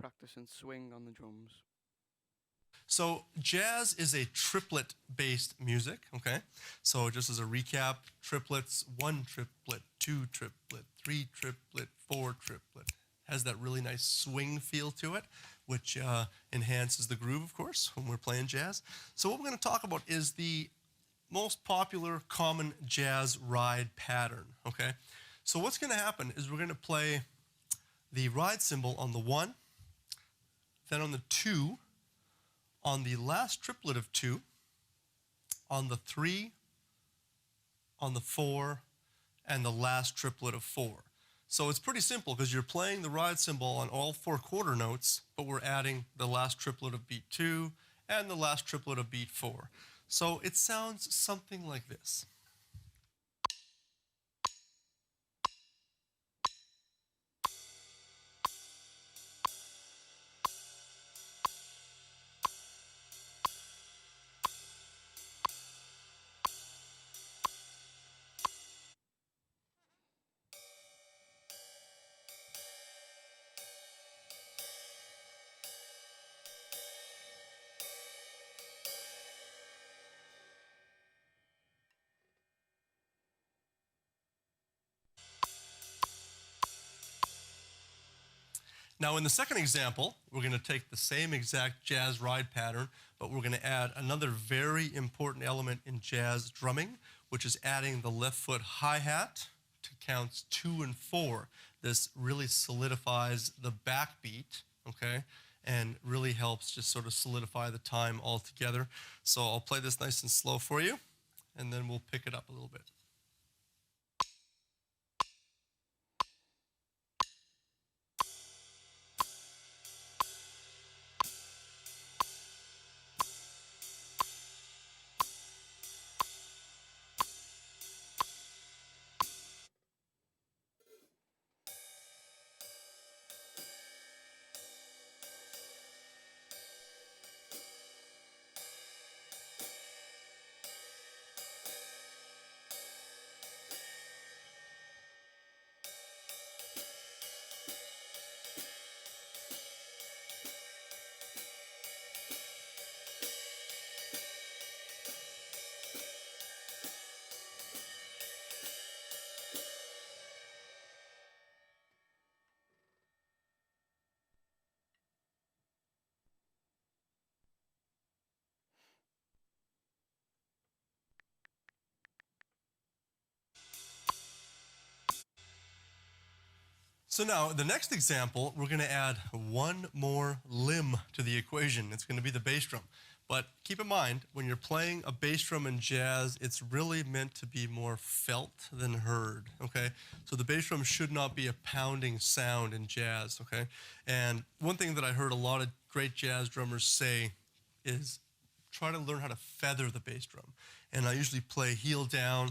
practicing swing on the drums. So jazz is a triplet-based music, okay? So just as a recap, triplets, 1 triplet, 2 triplet, 3 triplet, 4 triplet. Has that really nice swing feel to it, which enhances the groove, of course, when we're playing jazz. So what we're going to talk about is the most popular common jazz ride pattern, okay? So what's going to happen is we're going to play the ride cymbal on the 1, then on the 2, on the last triplet of 2, on the 3, on the 4, and the last triplet of 4. So it's pretty simple because you're playing the ride cymbal on all 4 quarter notes, but we're adding the last triplet of beat 2 and the last triplet of beat 4. So it sounds something like this. Now in the second example, we're going to take the same exact jazz ride pattern, but we're going to add another very important element in jazz drumming, which is adding the left foot hi-hat to counts 2 and 4. This really solidifies the backbeat, okay, and really helps just sort of solidify the time altogether. So I'll play this nice and slow for you, and then we'll pick it up a little bit. So now, the next example, we're going to add one more limb to the equation. It's going to be the bass drum. But keep in mind, when you're playing a bass drum in jazz, it's really meant to be more felt than heard, okay? So the bass drum should not be a pounding sound in jazz, okay? And one thing that I heard a lot of great jazz drummers say is try to learn how to feather the bass drum. And I usually play heel down.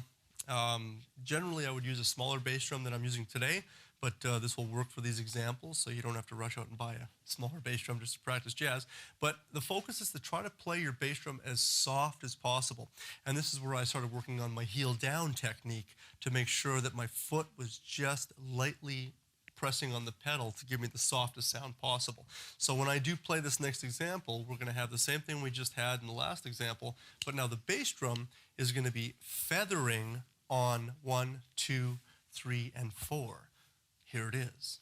Generally, I would use a smaller bass drum than I'm using today, but this will work for these examples, so you don't have to rush out and buy a smaller bass drum just to practice jazz. But the focus is to try to play your bass drum as soft as possible. And this is where I started working on my heel down technique to make sure that my foot was just lightly pressing on the pedal to give me the softest sound possible. So when I do play this next example, we're going to have the same thing we just had in the last example, but now the bass drum is going to be feathering on 1, 2, 3, and 4. Here it is.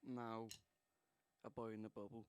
Now, a boy in the bubble.